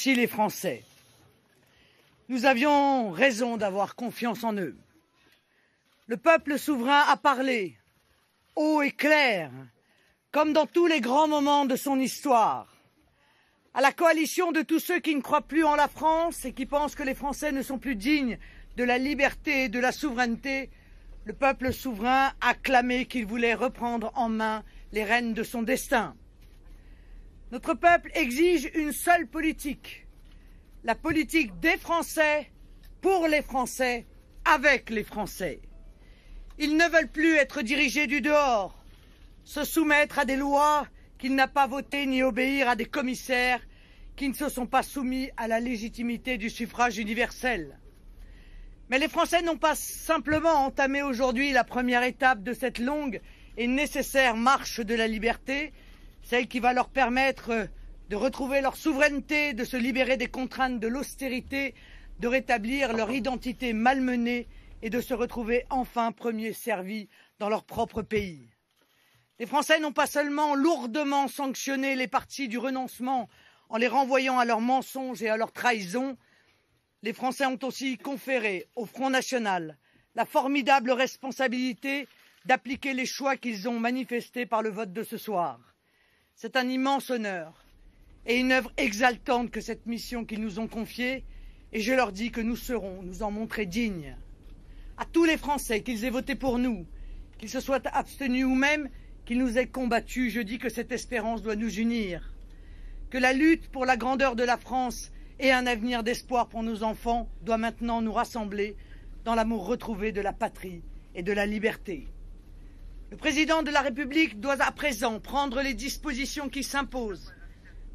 remercie les Français. Nous avions raison d'avoir confiance en eux. Le peuple souverain a parlé, haut et clair, comme dans tous les grands moments de son histoire. À la coalition de tous ceux qui ne croient plus en la France et qui pensent que les Français ne sont plus dignes de la liberté et de la souveraineté, le peuple souverain a clamé qu'il voulait reprendre en main les rênes de son destin. Notre peuple exige une seule politique, la politique des Français, pour les Français, avec les Français. Ils ne veulent plus être dirigés du dehors, se soumettre à des lois qu'il n'a pas votées ni obéir à des commissaires qui ne se sont pas soumis à la légitimité du suffrage universel. Mais les Français n'ont pas simplement entamé aujourd'hui la première étape de cette longue et nécessaire marche de la liberté, celle qui va leur permettre de retrouver leur souveraineté, de se libérer des contraintes de l'austérité, de rétablir leur identité malmenée et de se retrouver enfin premiers servis dans leur propre pays. Les Français n'ont pas seulement lourdement sanctionné les partis du renoncement en les renvoyant à leurs mensonges et à leurs trahisons, les Français ont aussi conféré au Front National la formidable responsabilité d'appliquer les choix qu'ils ont manifestés par le vote de ce soir. C'est un immense honneur et une œuvre exaltante que cette mission qu'ils nous ont confiée, et je leur dis que nous saurons nous en montrer dignes. À tous les Français, qu'ils aient voté pour nous, qu'ils se soient abstenus ou même qu'ils nous aient combattus, je dis que cette espérance doit nous unir, que la lutte pour la grandeur de la France et un avenir d'espoir pour nos enfants doit maintenant nous rassembler dans l'amour retrouvé de la patrie et de la liberté. Le président de la République doit à présent prendre les dispositions qui s'imposent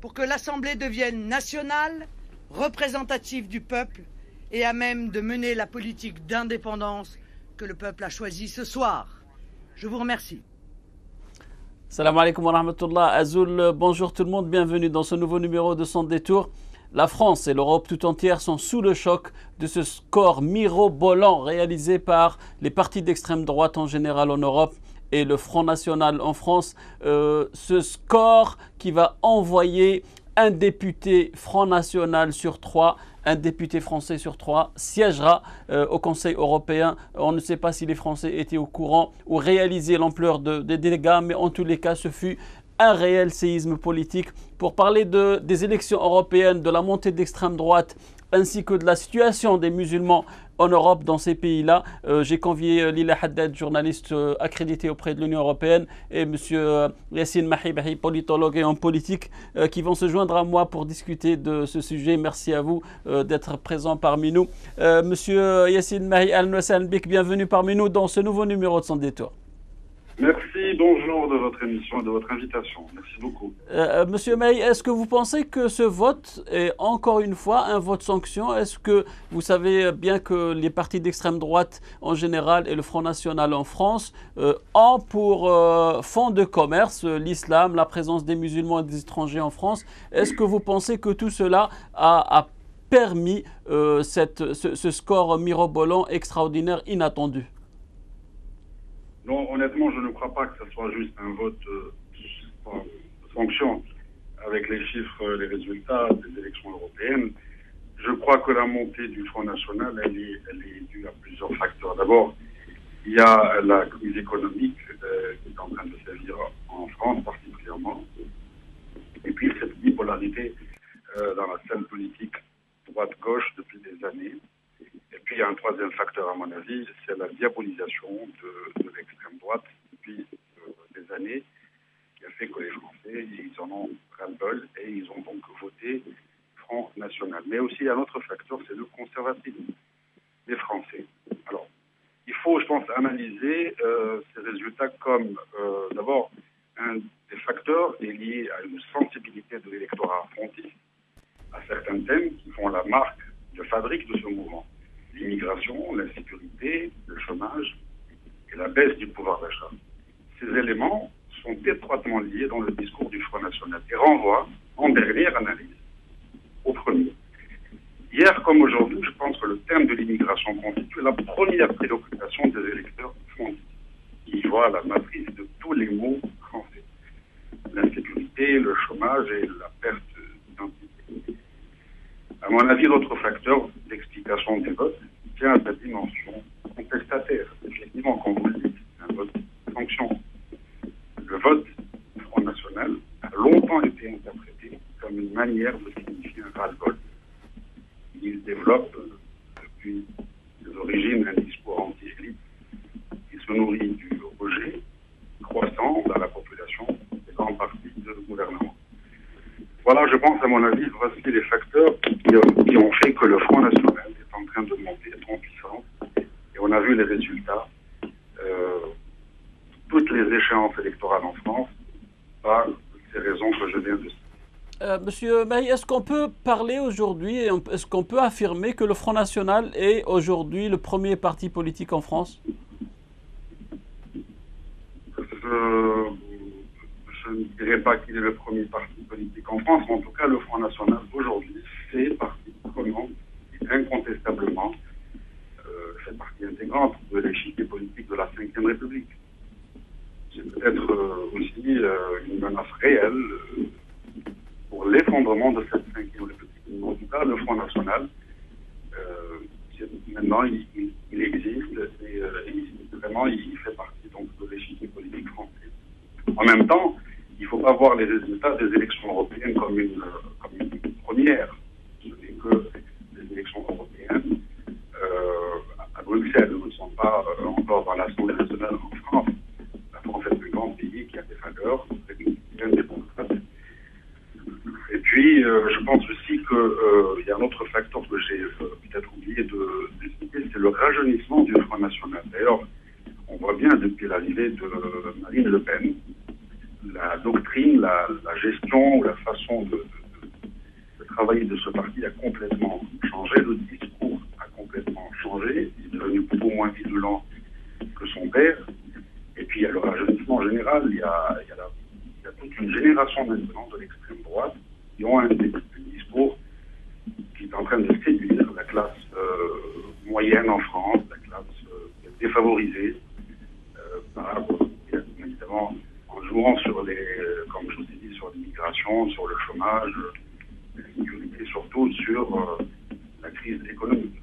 pour que l'Assemblée devienne nationale, représentative du peuple et à même de mener la politique d'indépendance que le peuple a choisie ce soir. Je vous remercie. Salam alaikum wa rahmatullah. Azoul, bonjour tout le monde, bienvenue dans ce nouveau numéro de Son Détour. La France et l'Europe tout entière sont sous le choc de ce score mirobolant réalisé par les partis d'extrême droite en général en Europe et le Front National en France. Ce score qui va envoyer un député Front National sur 3, un député français sur 3 siégera au Conseil européen. On ne sait pas si les Français étaient au courant ou réalisaient l'ampleur des dégâts, mais en tous les cas, ce fut un réel séisme politique. Pour parler des élections européennes, de la montée d'extrême droite, ainsi que de la situation des musulmans en Europe, dans ces pays-là, j'ai convié Lila Haddad, journaliste accrédité auprès de l'Union européenne, et M. Yassine Mahi, politologue et homme politique, qui vont se joindre à moi pour discuter de ce sujet. Merci à vous d'être présent parmi nous. Monsieur Yassine Mahi Al-Nassan-Bik, bienvenue parmi nous dans ce nouveau numéro de Son Détour. Merci, bonjour de votre émission et de votre invitation. Merci beaucoup. Monsieur May, est-ce que vous pensez que ce vote est encore une fois un vote sanction? Est-ce que vous savez bien que les partis d'extrême droite en général et le Front National en France ont pour fond de commerce l'islam, la présence des musulmans et des étrangers en France? Est-ce que vous pensez que tout cela a permis ce score mirobolant, extraordinaire, inattendu? Non, honnêtement, je ne crois pas que ce soit juste un vote sanction avec les chiffres, les résultats des élections européennes. Je crois que la montée du Front National, elle est due à plusieurs facteurs. D'abord, il y a la crise économique qui est en train de sévir en France particulièrement. Et puis cette bipolarité dans la scène politique droite-gauche depuis des années. Et puis il y a un troisième facteur, à mon avis, c'est la diabolisation de l'extrême droite depuis des années, qui a fait que les Français, ils en ont ras-le-bol et ils ont donc voté Front National. Mais aussi, il y a un autre facteur, c'est le conservatisme des Français. Alors, il faut, je pense, analyser ces résultats comme, d'abord, un des facteurs est lié à une sensibilité de l'électorat frontiste à certains thèmes qui font la marque de fabrique de ce mouvement. L'immigration, l'insécurité, le chômage et la baisse du pouvoir d'achat. Ces éléments sont étroitement liés dans le discours du Front National et renvoient, en dernière analyse, au premier. Hier comme aujourd'hui, je pense que le thème de l'immigration constitue la première préoccupation des électeurs frontistes, qui y voient la matrice de tous les maux français. L'insécurité, le chômage et la perte d'identité. À mon avis, l'autre facteur d'explication des votes tient à sa dimension contestataire. Effectivement, comme vous le dites, c'est un vote de fonction. Le vote du Front National a longtemps été interprété comme une manière de signifier un ras-le-bol. Il développe depuis les origines un discours anti-élite qui se nourrit du rejet croissant dans la population et dans partie du gouvernement. Voilà, je pense, à mon avis, voici les facteurs qui ont fait que le Front National est en train de monter en puissance. Et on a vu les résultats. Toutes les échéances électorales en France par ces raisons que je viens de citer. Monsieur Mahi, est-ce qu'on peut parler aujourd'hui, est-ce qu'on peut affirmer que le Front National est aujourd'hui le premier parti politique en France? Je ne dirais pas qu'il est le premier parti politique en France, mais en tout cas, le Front National, aujourd'hui, fait partie prenante et incontestablement fait partie intégrante de l'échiquier politique de la Ve République. C'est peut-être aussi une menace réelle pour l'effondrement de cette Ve République. En tout cas, le Front National, maintenant, il existe et vraiment, il fait partie donc de l'échiquier politique français. En même temps, il ne faut pas voir les résultats des élections européennes comme une première. Ce n'est que les élections européennes à Bruxelles. Nous ne sommes pas encore dans l'Assemblée nationale en France. La France est un grand pays qui a des valeurs républicaines, démocrates. Et puis, je pense aussi qu'il y a un autre facteur que j'ai peut-être oublié d'expliquer, c'est le rajeunissement du Front National. D'ailleurs, on voit bien depuis l'arrivée de Marine Le Pen, la doctrine, la gestion, la façon de travailler de ce parti a complètement changé. Le discours a complètement changé. Il est devenu beaucoup moins virulent que son père. Et puis il y a le rajeunissement général. Il y a toute une génération maintenant de l'extrême droite qui ont un discours qui est en train de séduire la classe moyenne en France, la classe défavorisée, évidemment en jouant sur comme je vous ai dit, sur l'immigration, sur le chômage, l'insécurité, surtout sur la crise économique.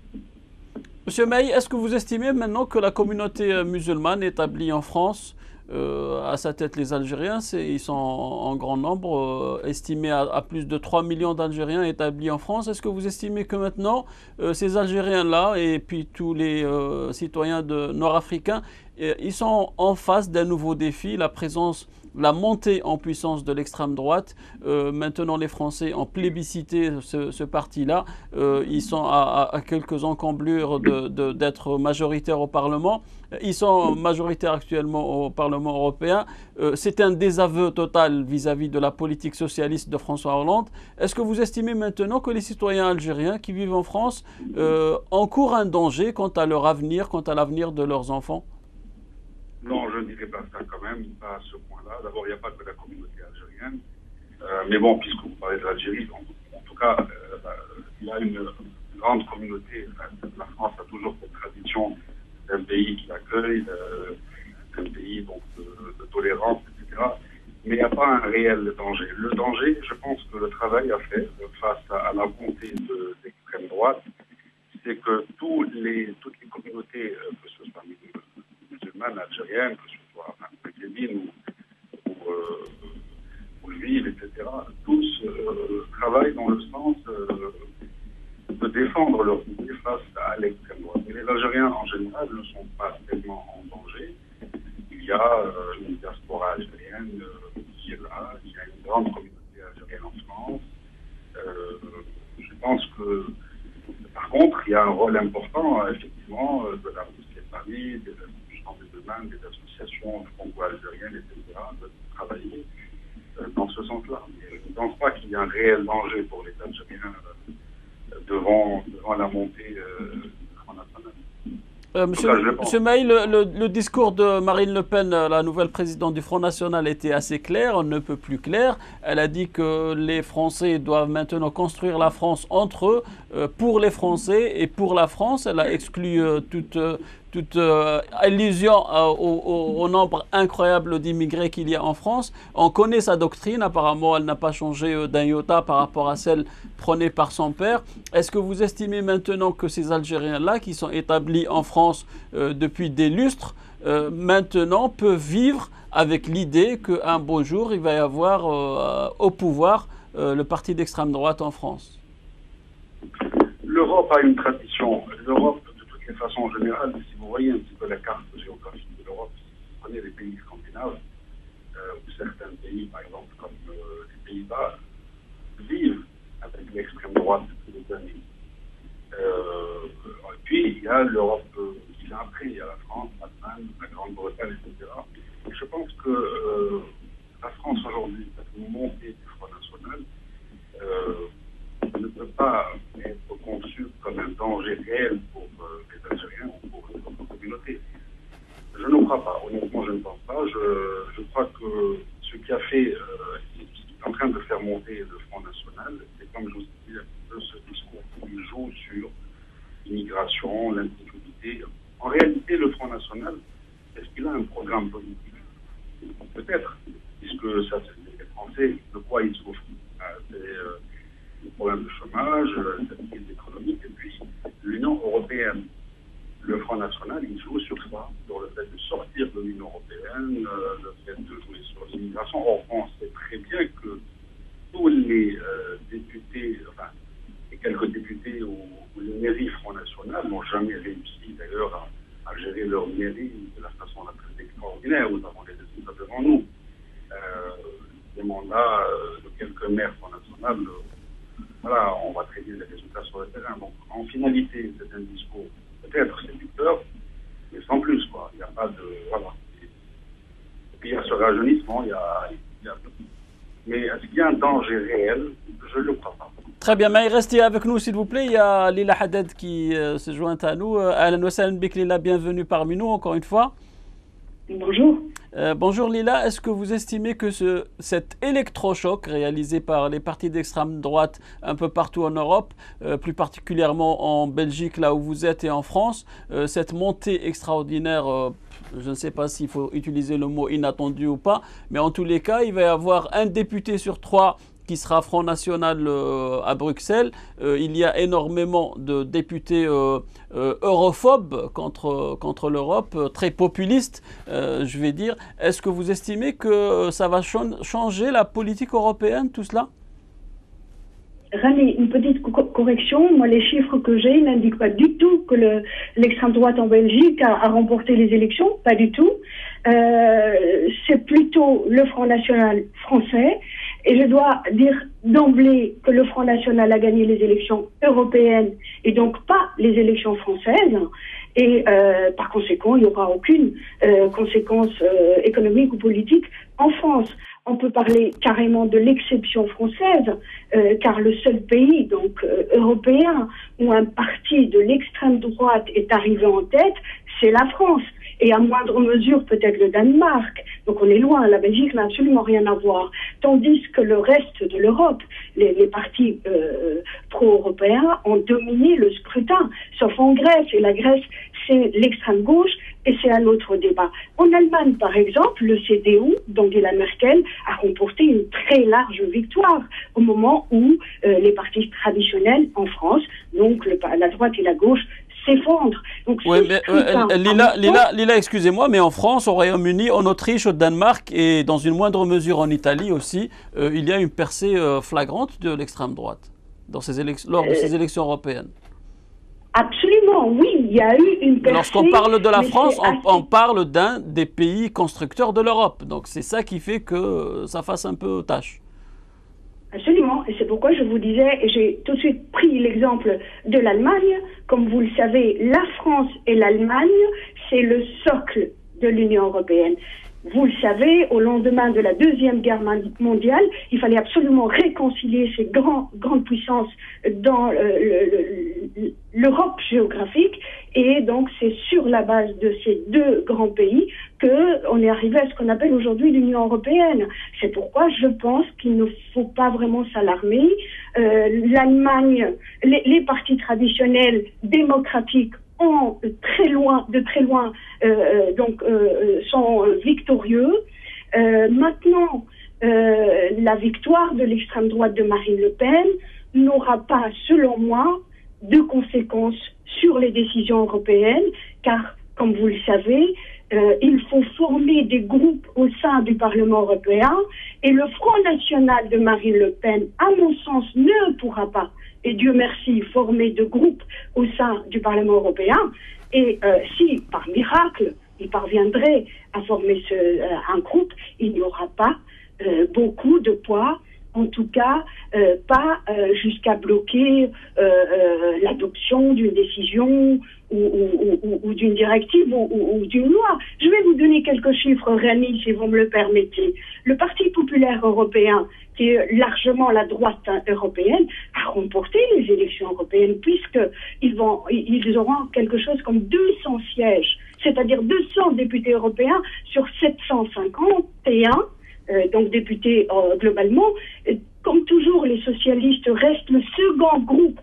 Monsieur Mahi, est-ce que vous estimez maintenant que la communauté musulmane établie en France, à sa tête les Algériens, ils sont en grand nombre, estimés à plus de 3 millions d'Algériens établis en France. Est-ce que vous estimez que maintenant, ces Algériens-là et puis tous les citoyens nord-africains, ils sont en face d'un nouveau défi, la montée en puissance de l'extrême droite? Maintenant, les Français ont plébiscité ce parti-là. Ils sont à quelques encablures d'être majoritaires au Parlement. Ils sont majoritaires actuellement au Parlement européen. C'est un désaveu total vis-à-vis de la politique socialiste de François Hollande. Est-ce que vous estimez maintenant que les citoyens algériens qui vivent en France encourent un danger quant à leur avenir, quant à l'avenir de leurs enfants? Non, je ne dirais pas ça quand même, pas à ce point-là. D'abord, il n'y a pas que la communauté algérienne. Mais bon, puisque vous parlez de l'Algérie, en tout cas, il y a une grande communauté. La France a toujours cette tradition d'un pays qui accueille, d'un pays donc, de tolérance, etc. Mais il n'y a pas un réel danger. Le danger, je pense que le travail à faire face à la montée de l'extrême droite, c'est que toutes les communautés, que ce soit musulmanes, algériennes, que ce soit maghrébines ou juives, etc., tous travaillent dans le sens de défendre leur idée face à l'extrême droite. Mais les Algériens, en général, ne sont pas tellement en danger. Il y a une diaspora algérienne qui est là, il y a une grande communauté algérienne en France. Je pense que, par contre, il y a un rôle important, effectivement, de la Mosquée de Paris, des institutions musulmanes, des associations franco-algériennes, etc., de travailler dans ce sens-là. Mais je ne pense pas qu'il y ait un réel danger pour les Algériens devant la montée du Front National. Monsieur Mahi, le discours de Marine Le Pen, la nouvelle présidente du Front National, était assez clair, on ne peut plus clair. Elle a dit que les Français doivent maintenant construire la France entre eux, pour les Français et pour la France. Elle a exclu toute allusion au nombre incroyable d'immigrés qu'il y a en France. On connaît sa doctrine, apparemment elle n'a pas changé d'un iota par rapport à celle prônée par son père. Est-ce que vous estimez maintenant que ces Algériens-là, qui sont établis en France depuis des lustres, maintenant peuvent vivre avec l'idée qu'un beau jour, il va y avoir au pouvoir le parti d'extrême droite en France? L'Europe a une tradition. L'Europe, de toutes les façons, en général, si vous voyez un petit peu la carte géographique de l'Europe, si vous prenez les pays scandinaves, ou certains pays, par exemple, comme les Pays-Bas, vivent avec l'extrême droite depuis des années. Et puis, il y a l'Europe qui vient après. Il y a la France, l'Allemagne, la Grande-Bretagne, etc. Et je pense que la France, aujourd'hui, cette montée du Front National, ne peut pas être conçu comme un danger réel pour les Algériens ou pour notre communauté. Je ne crois pas, honnêtement, je ne pense pas. Je crois que ce qui a fait, ce qui est en train de faire monter le Front National, c'est comme je vous dis, ce discours qui joue sur l'immigration, l'insécurité. En réalité, le Front National, est-ce qu'il a un programme politique? Peut-être, puisque ça, c'est les Français, de quoi ils souffrent. C'est le problème de chômage, cette crise économique, et puis l'Union européenne. Le Front National, il joue sur ça, sur le fait de sortir de l'Union européenne, le fait de jouer sur l'immigration. Or, on sait très bien que tous les députés, enfin, les quelques députés ou les mairies Front National n'ont jamais réussi d'ailleurs à gérer leur mairie de la façon la plus extraordinaire. Nous avons les résultats devant nous. Des mandats de quelques maires Front National, voilà, on va traiter les résultats sur le terrain. Donc, en finalité, c'est un discours peut-être séducteur, mais sans plus, quoi. Il n'y a pas de... Voilà. Et puis, il y a ce rajeunissement, mais est-ce qu'il y a un danger réel? Je ne le crois pas. Très bien, mais restez avec nous s'il vous plaît. Il y a Lila Haddad qui se joint à nous. Ahlan wa sahlan bik Lila, bienvenue parmi nous encore une fois. Bonjour. Bonjour Lila, est-ce que vous estimez que cet électrochoc réalisé par les partis d'extrême droite un peu partout en Europe, plus particulièrement en Belgique là où vous êtes et en France, cette montée extraordinaire, je ne sais pas s'il faut utiliser le mot inattendu ou pas, mais en tous les cas, il va y avoir un député sur 3 qui sera Front National à Bruxelles. Il y a énormément de députés europhobes contre l'Europe, très populistes, je vais dire. Est-ce que vous estimez que ça va changer la politique européenne, tout cela? Rami, une petite correction. Moi, les chiffres que j'ai n'indiquent pas du tout que l'extrême droite en Belgique a remporté les élections. Pas du tout. C'est plutôt le Front National français. Et je dois dire d'emblée que le Front National a gagné les élections européennes et donc pas les élections françaises. Et par conséquent, il n'y aura aucune conséquence économique ou politique en France. On peut parler carrément de l'exception française, car le seul pays donc européen où un parti de l'extrême droite est arrivé en tête, c'est la France. Et à moindre mesure peut-être le Danemark. Donc on est loin, la Belgique n'a absolument rien à voir. Tandis que le reste de l'Europe, les partis pro-européens ont dominé le scrutin, sauf en Grèce. Et la Grèce, c'est l'extrême gauche et c'est un autre débat. En Allemagne, par exemple, le CDU d'Angela Merkel a remporté une très large victoire au moment où les partis traditionnels en France, donc la droite et la gauche, s'effondre. Oui, mais Lila, excusez-moi, mais en France, au Royaume-Uni, en Autriche, au Danemark et dans une moindre mesure en Italie aussi, il y a une percée flagrante de l'extrême droite lors de ces élections européennes. Absolument, oui, il y a eu une percée. Lorsqu'on parle de la France, on parle d'un des pays constructeurs de l'Europe. Donc c'est ça qui fait que ça fasse un peu tâche. Absolument, et c'est pourquoi je vous disais, et j'ai tout de suite pris l'exemple de l'Allemagne. Comme vous le savez, la France et l'Allemagne, c'est le socle de l'Union européenne. Vous le savez, au lendemain de la Deuxième Guerre mondiale, il fallait absolument réconcilier ces grandes puissances dans l'Europe géographique. Et donc, c'est sur la base de ces deux grands pays qu'on est arrivé à ce qu'on appelle aujourd'hui l'Union européenne. C'est pourquoi je pense qu'il ne faut pas vraiment s'alarmer. L'Allemagne, les partis traditionnels démocratiques ont de très loin, sont victorieux. Maintenant, la victoire de l'extrême droite de Marine Le Pen n'aura pas, selon moi, de conséquences sur les décisions européennes, car, comme vous le savez, il faut former des groupes au sein du Parlement européen, et le Front National de Marine Le Pen, à mon sens, ne pourra pas, et Dieu merci, former de groupes au sein du Parlement européen. Et si, par miracle, il parviendrait à former un groupe, il n'y aura pas beaucoup de poids, en tout cas pas jusqu'à bloquer l'adoption d'une décision ou d'une directive ou d'une loi. Je vais vous donner quelques chiffres, Rémi, si vous me le permettez. Le Parti populaire européen, qui est largement la droite européenne, a remporté les élections européennes, puisqu'ils auront quelque chose comme 200 sièges, c'est-à-dire 200 députés européens sur 751, donc députés globalement. Comme toujours, les socialistes restent le second groupe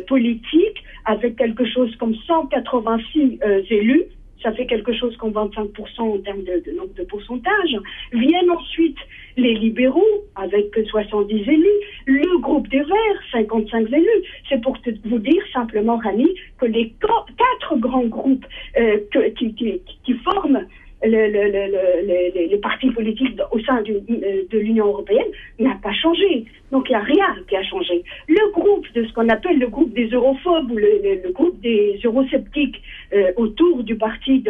politique, avec quelque chose comme 186 élus. Ça fait quelque chose comme 25% en termes de pourcentage. Viennent ensuite les libéraux, avec 70 élus. Le groupe des Verts, 55 élus. C'est pour vous dire simplement, Rani, que les 4 grands groupes qui forment les partis politiques au sein de l'Union européenne n'a pas changé. Donc il n'y a rien qui a changé. Le groupe de ce qu'on appelle le groupe des europhobes ou le groupe des eurosceptiques autour du parti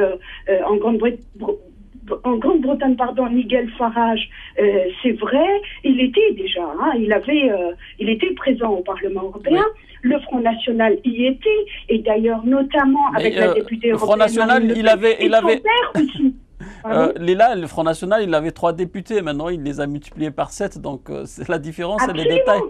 en Grande-Bretagne, Nigel Farage, c'est vrai, il était déjà, il était présent au Parlement européen. Oui. Le Front National y était, et d'ailleurs notamment avec la députée européenne. Le Front National, il avait aussi. Lila, le Front National, il avait 3 députés, maintenant il les a multipliés par 7, donc c'est la différence, c'est les détails.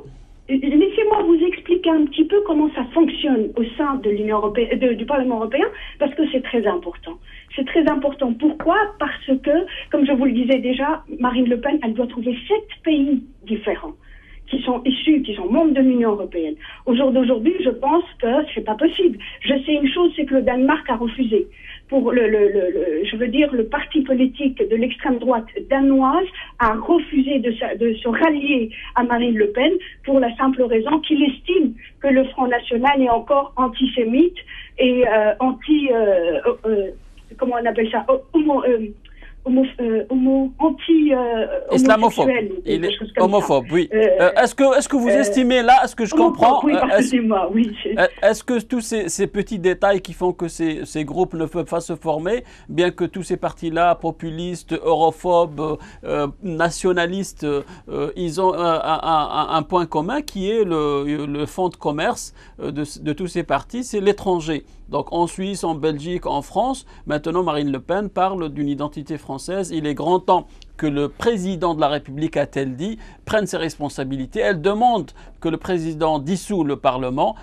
Laissez-moi vous expliquer un petit peu comment ça fonctionne au sein de l'Union européenne, du Parlement européen, parce que c'est très important. C'est très important. Pourquoi? Parce que, comme je vous le disais déjà, Marine Le Pen, elle doit trouver 7 pays différents qui sont issus, qui sont membres de l'Union européenne. Au jour d'aujourd'hui, je pense que c'est pas possible. Je sais une chose, c'est que le Danemark a refusé. Pour le parti politique de l'extrême droite danoise a refusé de se rallier à Marine Le Pen pour la simple raison qu'il estime que le Front National est encore antisémite et comment on appelle ça, islamophobe. Il est homophobe, oui. Est-ce que vous estimez là, est-ce que je comprends, oui, excusez-moi, oui. Est-ce que tous ces petits détails qui font que ces groupes ne peuvent pas se former, bien que tous ces partis-là, populistes, europhobes, nationalistes, ils ont un point commun qui est le fonds de commerce de tous ces partis, c'est l'étranger. Donc en Suisse, en Belgique, en France, maintenant Marine Le Pen parle d'une identité française. Il est grand temps que le président de la République, a-t-elle dit, prenne ses responsabilités. Elle demande que le président dissout le Parlement.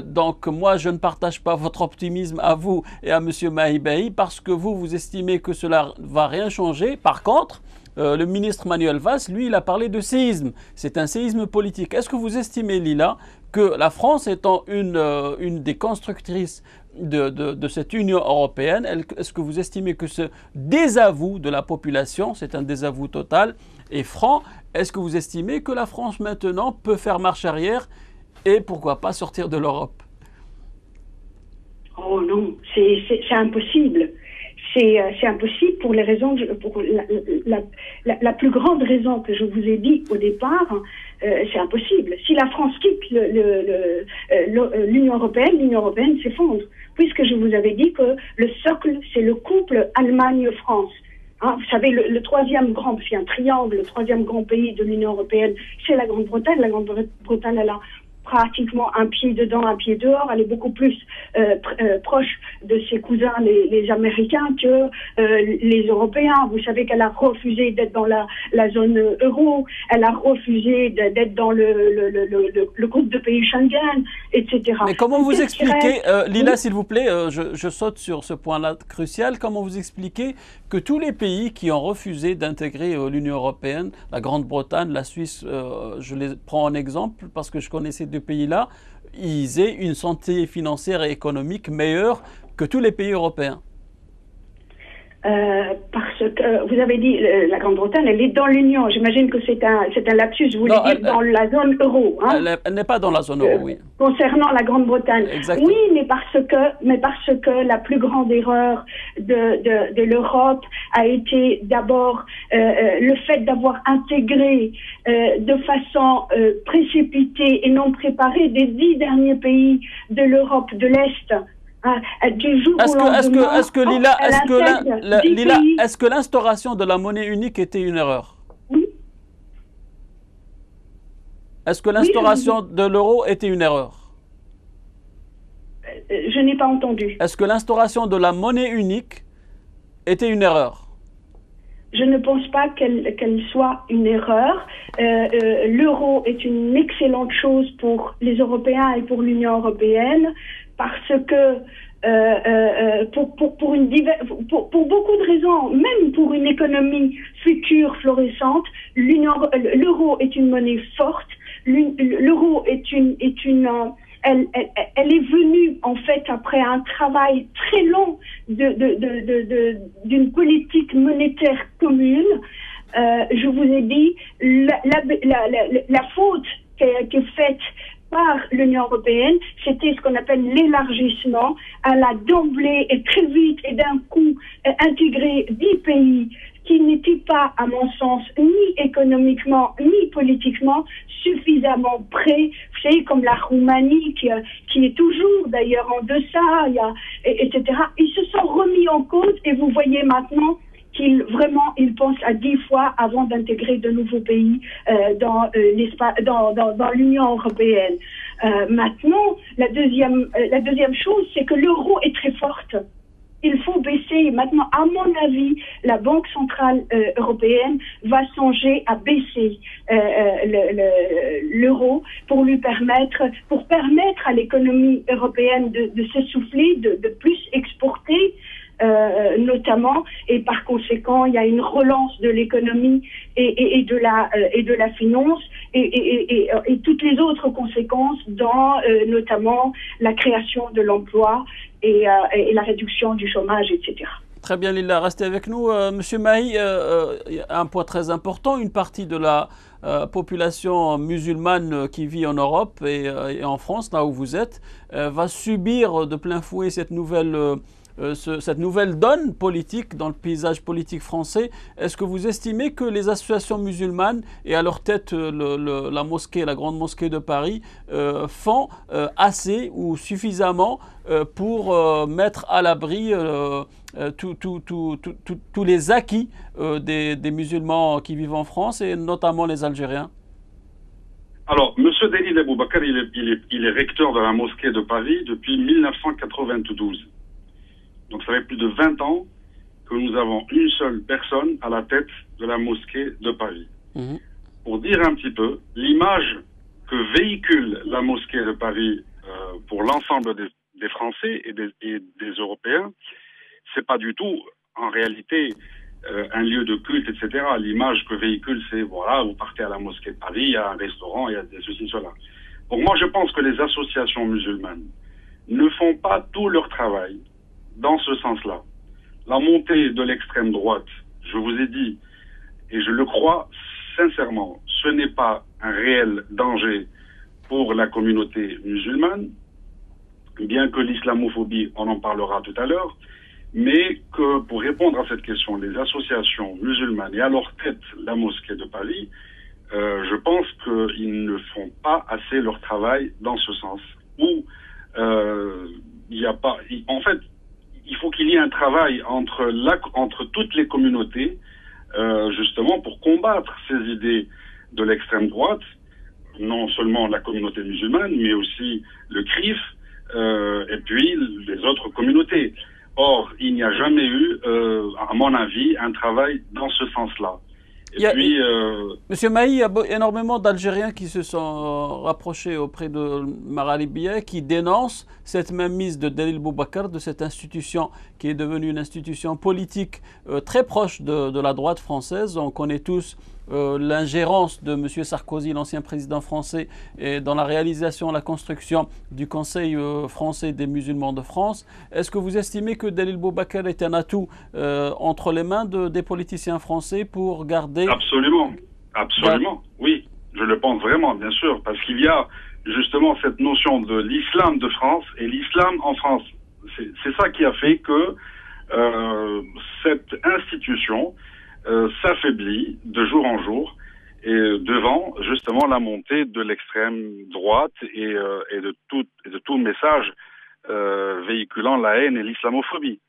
Donc moi, je ne partage pas votre optimisme à vous et à M. Mahibahi parce que vous estimez que cela ne va rien changer. Par contre, le ministre Manuel Valls, lui, il a parlé de séisme. C'est un séisme politique. Est-ce que vous estimez, Lila, que la France étant une des constructrices de cette Union européenne, est-ce que vous estimez que ce désavou de la population, c'est un désavou total et franc, est-ce que vous estimez que la France maintenant peut faire marche arrière et pourquoi pas sortir de l'Europe? Oh non, c'est impossible. C'est impossible pour les raisons, pour la plus grande raison que je vous ai dit au départ, c'est impossible. Si la France quitte l'Union européenne s'effondre, puisque je vous avais dit que le socle, c'est le couple Allemagne-France. Hein, vous savez, le troisième grand, c'est un triangle, le troisième grand pays de l'Union européenne, c'est la Grande-Bretagne. La Grande-Bretagne, elle a pratiquement un pied dedans, un pied dehors. Elle est beaucoup plus proche de ses cousins, les Américains, que les Européens. Vous savez qu'elle a refusé d'être dans la zone euro, elle a refusé d'être dans le groupe de pays Schengen, etc. Mais comment vous expliquez, Lila, s'il vous plaît, je saute sur ce point-là crucial, comment vous expliquez que tous les pays qui ont refusé d'intégrer l'Union européenne, la Grande-Bretagne, la Suisse, je les prends en exemple parce que je connais ces 2 pays-là, ils aient une santé financière et économique meilleure que tous les pays européens. Parce que vous avez dit la Grande-Bretagne, elle est dans l'Union. J'imagine que c'est un lapsus. Vous voulez dire dans la zone euro. Hein? Elle n'est pas dans la zone euro, oui. Concernant la Grande-Bretagne. Exactement. Oui, mais parce que la plus grande erreur de l'Europe a été d'abord le fait d'avoir intégré de façon précipitée et non préparée des 10 derniers pays de l'Europe de l'Est. Est-ce que l'instauration de la monnaie unique était une erreur? Oui. Est-ce que l'instauration de l'euro était une erreur? Je n'ai pas entendu. Est-ce que l'instauration de la monnaie unique était une erreur? Je ne pense pas qu'elle soit une erreur. L'euro est une excellente chose pour les Européens et pour l'Union européenne. Parce que pour beaucoup de raisons, même pour une économie future florissante, l'euro est une monnaie forte. L'euro elle est venue en fait après un travail très long d'une politique monétaire commune. Je vous ai dit la faute qui est faite par l'Union européenne, c'était ce qu'on appelle l'élargissement. Elle a d'emblée et très vite et d'un coup intégré 10 pays qui n'étaient pas, à mon sens, ni économiquement ni politiquement suffisamment prêts. Vous savez, comme la Roumanie qui est toujours d'ailleurs en deçà, etc. Ils se sont remis en cause et vous voyez maintenant qu'ils pensent à 10 fois avant d'intégrer de nouveaux pays dans l'Union européenne. Maintenant, la deuxième chose, c'est que l'euro est très forte. Il faut baisser. Maintenant, à mon avis, la Banque centrale européenne va songer à baisser l'euro pour permettre à l'économie européenne de s'essouffler, de plus exporter. Notamment, et par conséquent, il y a une relance de l'économie et de la finance et toutes les autres conséquences dans notamment la création de l'emploi et la réduction du chômage, etc. Très bien, Lila, restez avec nous. Monsieur Mahi, un point très important, une partie de la population musulmane qui vit en Europe et en France, là où vous êtes, va subir de plein fouet cette nouvelle donne politique dans le paysage politique français. Est-ce que vous estimez que les associations musulmanes et à leur tête la grande mosquée de Paris font assez ou suffisamment pour mettre à l'abri tous les acquis des musulmans qui vivent en France et notamment les Algériens? Alors, M. Delil Aboubakar, il est recteur de la mosquée de Paris depuis 1992. Donc ça fait plus de 20 ans que nous avons une seule personne à la tête de la mosquée de Paris. Mmh. Pour dire un petit peu, l'image que véhicule la mosquée de Paris pour l'ensemble des Français et des Européens, c'est pas du tout en réalité un lieu de culte, etc. L'image que véhicule, c'est voilà, vous partez à la mosquée de Paris, il y a un restaurant, il y a des ceci, cela. Pour moi, je pense que les associations musulmanes ne font pas tout leur travail dans ce sens-là. La montée de l'extrême droite, je vous ai dit, et je le crois sincèrement, ce n'est pas un réel danger pour la communauté musulmane, bien que l'islamophobie, on en parlera tout à l'heure, mais que pour répondre à cette question, les associations musulmanes et à leur tête la mosquée de Paris, je pense qu'ils ne font pas assez leur travail dans ce sens. Où il n'y a pas... En fait, il faut qu'il y ait un travail entre toutes les communautés, justement pour combattre ces idées de l'extrême droite, non seulement la communauté musulmane, mais aussi le CRIF, et puis les autres communautés. Or, il n'y a jamais eu, à mon avis, un travail dans ce sens-là. Monsieur Mahi, il y a énormément d'Algériens qui se sont rapprochés auprès de Marali Bieh, qui dénoncent cette même mise de Delil Boubacar, de cette institution qui est devenue une institution politique très proche de la droite française. On connaît tous l'ingérence de M. Sarkozy, l'ancien président français, et dans la réalisation, la construction du Conseil français des musulmans de France. Est-ce que vous estimez que Dalil Boubacar est un atout entre les mains des politiciens français pour garder... Absolument, absolument, oui, je le pense vraiment, bien sûr, parce qu'il y a justement cette notion de l'islam de France et l'islam en France. C'est ça qui a fait que cette institution s'affaiblit de jour en jour et devant justement la montée de l'extrême droite et de tout message véhiculant la haine et l'islamophobie.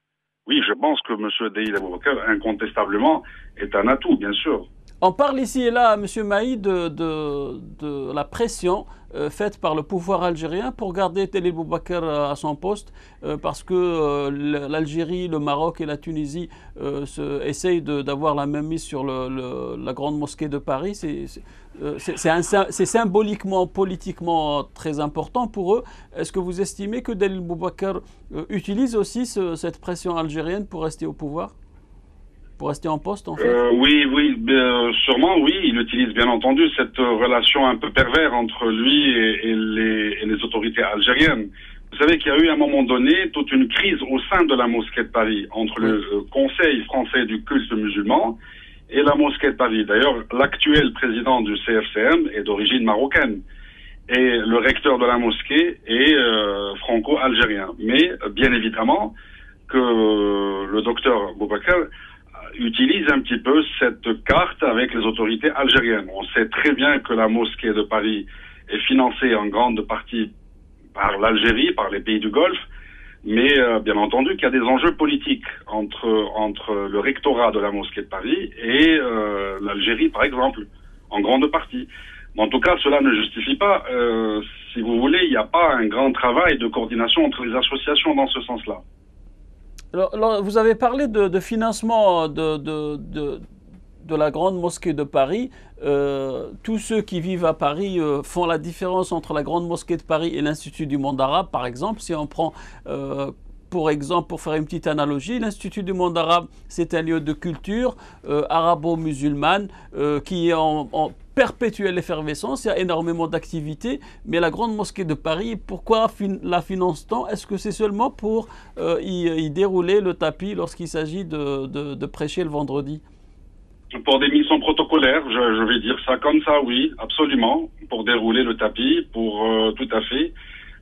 Oui, je pense que M. Dalil Boubacar, incontestablement, est un atout, bien sûr. On parle ici et là, M. Maï, de la pression faite par le pouvoir algérien pour garder Dalil Boubacar à son poste, parce que l'Algérie, le Maroc et la Tunisie essayent d'avoir la même mise sur la grande mosquée de Paris. C'est symboliquement, politiquement très important pour eux. Est-ce que vous estimez que Dalil Boubacar utilise aussi cette pression algérienne pour rester au pouvoir ? Pour rester en poste, en fait? Oui, sûrement, oui. Il utilise bien entendu cette relation un peu pervers entre lui et les autorités algériennes. Vous savez qu'il y a eu à un moment donné toute une crise au sein de la mosquée de Paris entre le Conseil français du culte musulman et la mosquée de Paris. D'ailleurs, l'actuel président du CFCM est d'origine marocaine et le recteur de la mosquée est franco-algérien. Mais bien évidemment que le docteur Boubacar utilise un petit peu cette carte avec les autorités algériennes. On sait très bien que la mosquée de Paris est financée en grande partie par l'Algérie, par les pays du Golfe, mais bien entendu qu'il y a des enjeux politiques entre le rectorat de la mosquée de Paris et l'Algérie, par exemple, en grande partie. Mais en tout cas, cela ne justifie pas, si vous voulez, il n'y a pas un grand travail de coordination entre les associations dans ce sens-là. Alors, vous avez parlé de financement de la grande mosquée de Paris. Tous ceux qui vivent à Paris font la différence entre la grande mosquée de Paris et l'Institut du monde arabe, par exemple. Si on prend, pour exemple, pour faire une petite analogie, l'Institut du monde arabe, c'est un lieu de culture arabo-musulmane qui est en perpétuelle effervescence, il y a énormément d'activités, mais la grande mosquée de Paris, pourquoi la finance-t-on? Est-ce que c'est seulement pour y dérouler le tapis lorsqu'il s'agit de prêcher le vendredi? Pour des missions protocolaires, je vais dire ça comme ça, oui, absolument, pour dérouler le tapis, tout à fait,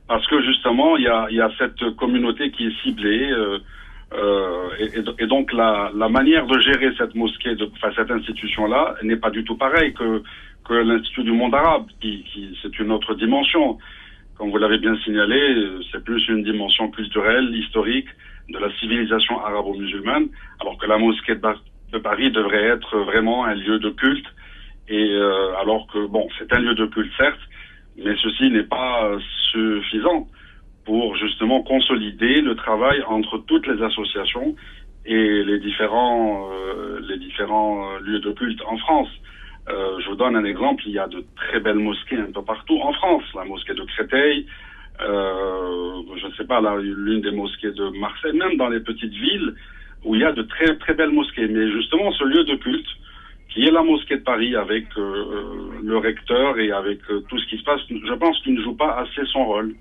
parce que justement, il y a cette communauté qui est ciblée, et donc la manière de gérer cette mosquée, cette institution-là, n'est pas du tout pareille que l'Institut du monde arabe, qui c'est une autre dimension. Comme vous l'avez bien signalé, c'est plus une dimension culturelle, historique, de la civilisation arabo-musulmane, alors que la mosquée de Paris devrait être vraiment un lieu de culte, et alors que, bon, c'est un lieu de culte, certes, mais ceci n'est pas suffisant pour justement consolider le travail entre toutes les associations et les différents lieux de culte en France. Je vous donne un exemple, il y a de très belles mosquées un peu partout en France. La mosquée de Créteil, je ne sais pas, l'une des mosquées de Marseille, même dans les petites villes où il y a de très très belles mosquées. Mais justement, ce lieu de culte, qui est la mosquée de Paris avec le recteur et avec tout ce qui se passe, je pense qu'il ne joue pas assez son rôle.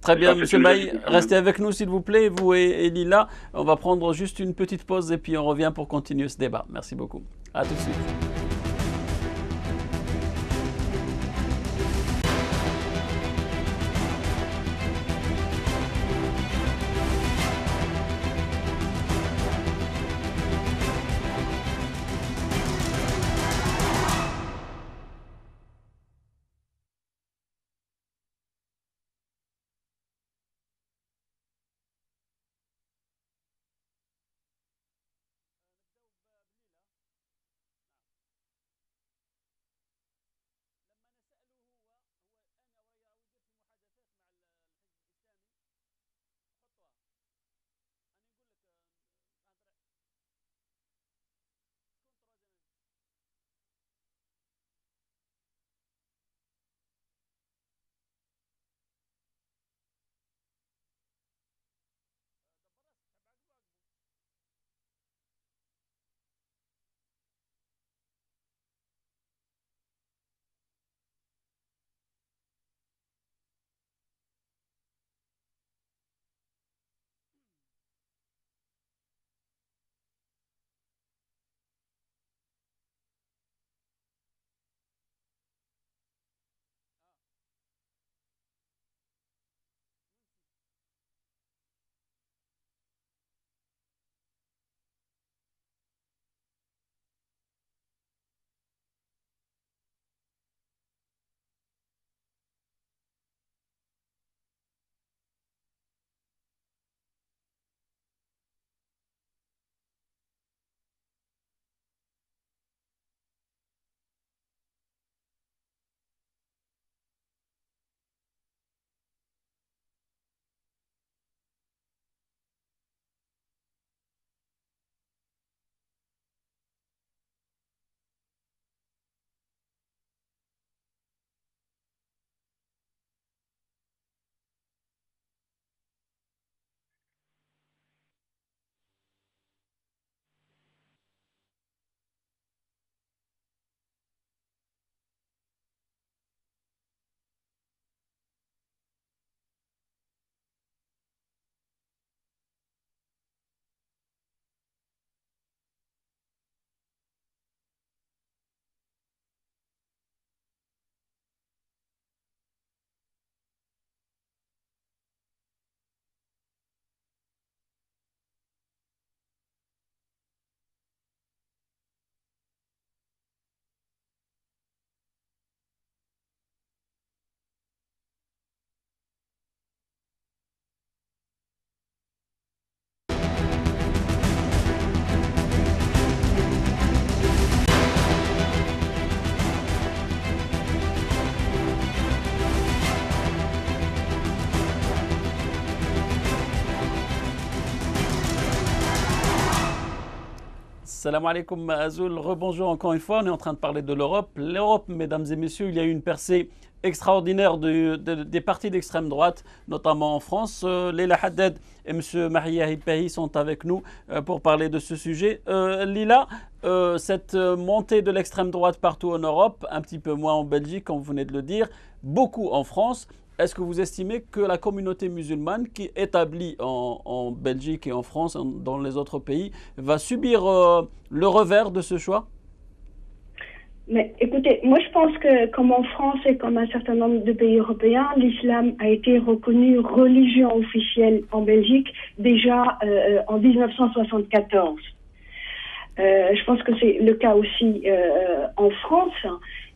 Très bien, Monsieur Maï, restez avec nous s'il vous plaît, vous et Lila. On va prendre juste une petite pause et puis on revient pour continuer ce débat. Merci beaucoup. À tout de suite. Salam alaikum Azoul, rebonjour encore une fois, on est en train de parler de l'Europe. L'Europe, mesdames et messieurs, il y a eu une percée extraordinaire des partis d'extrême droite, notamment en France. Leila Haddad et M. Mahia Hipahi sont avec nous pour parler de ce sujet. Lila, cette montée de l'extrême droite partout en Europe, un petit peu moins en Belgique, comme vous venez de le dire, beaucoup en France. Est-ce que vous estimez que la communauté musulmane qui est établie en Belgique et en France, dans les autres pays, va subir le revers de ce choix? Mais écoutez, moi je pense que comme en France et comme un certain nombre de pays européens, l'islam a été reconnu religion officielle en Belgique déjà en 1974. Je pense que c'est le cas aussi en France.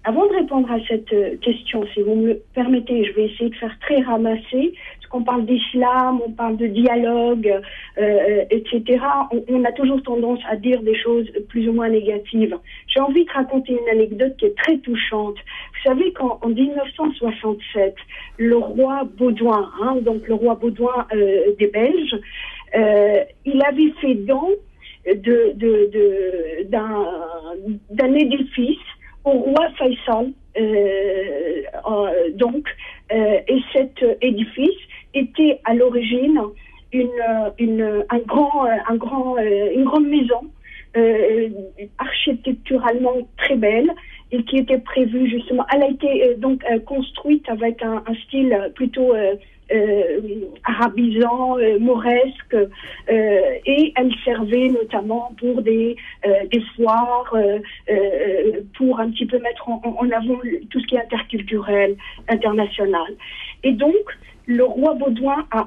Avant de répondre à cette question, si vous me le permettez, je vais essayer de faire très ramassé. Parce qu'on parle d'islam, on parle de dialogue, etc. On a toujours tendance à dire des choses plus ou moins négatives. J'ai envie de raconter une anecdote qui est très touchante. Vous savez qu'en 1967, le roi Baudouin, donc le roi Baudouin des Belges, il avait fait don d'un édifice au roi Faisal, et cet édifice était à l'origine une grande maison architecturalement très belle et qui était prévue justement. Elle a été construite avec un style plutôt arabisant, mauresque, et elle servait notamment pour des foires, pour un petit peu mettre en avant tout ce qui est interculturel, international. Et donc, le roi Baudouin a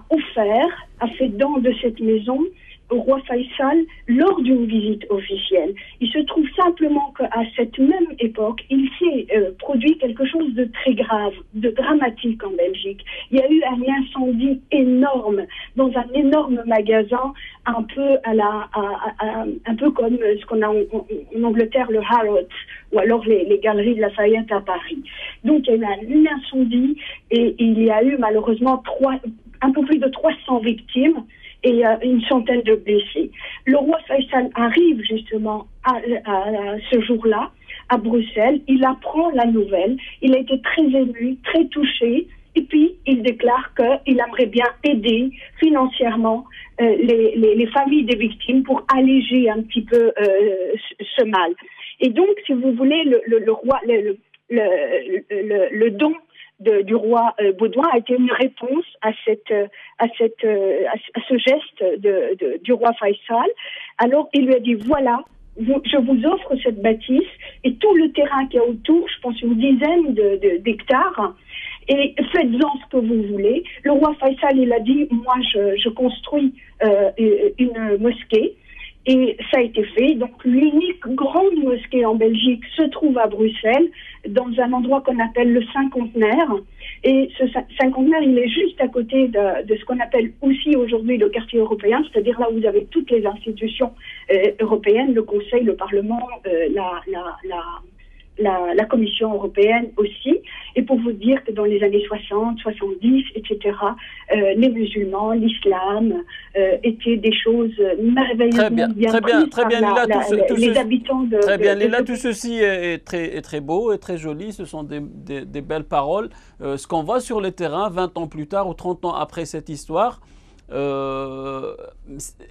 fait don de cette maison au roi Faisal lors d'une visite officielle. Il se trouve simplement qu'à cette même époque, il s'est produit quelque chose de très grave, de dramatique en Belgique. Il y a eu un incendie énorme dans un énorme magasin, un peu un peu comme ce qu'on a en Angleterre, le Harrods, ou alors les galeries de Lafayette à Paris. Donc il y a eu un incendie et il y a eu malheureusement un peu plus de 300 victimes et une centaine de blessés. Le roi Faisal arrive justement à ce jour-là à Bruxelles. Il apprend la nouvelle. Il a été très ému, très touché. Et puis, il déclare qu'il aimerait bien aider financièrement les familles des victimes pour alléger un petit peu ce mal. Et donc, si vous voulez, le don du roi Baudouin a été une réponse à ce geste du roi Faisal. Alors il lui a dit voilà, je vous offre cette bâtisse et tout le terrain qu'il y a autour, je pense une dizaine d'hectares, et faites-en ce que vous voulez. Le roi Faisal, il a dit moi je construis une mosquée. Et ça a été fait. Donc, l'unique grande mosquée en Belgique se trouve à Bruxelles, dans un endroit qu'on appelle le Cinquantenaire. Et ce Cinquantenaire, il est juste à côté de ce qu'on appelle aussi aujourd'hui le quartier européen, c'est-à-dire là où vous avez toutes les institutions européennes, le Conseil, le Parlement, la Commission européenne aussi. Et pour vous dire que dans les années 60, 70, etc., les musulmans, l'islam étaient des choses merveilleusement bien prises par les habitants de... Très bien, Lila, tout ceci est très beau et très joli. Ce sont des belles paroles. Ce qu'on voit sur le terrain 20 ans plus tard ou 30 ans après cette histoire,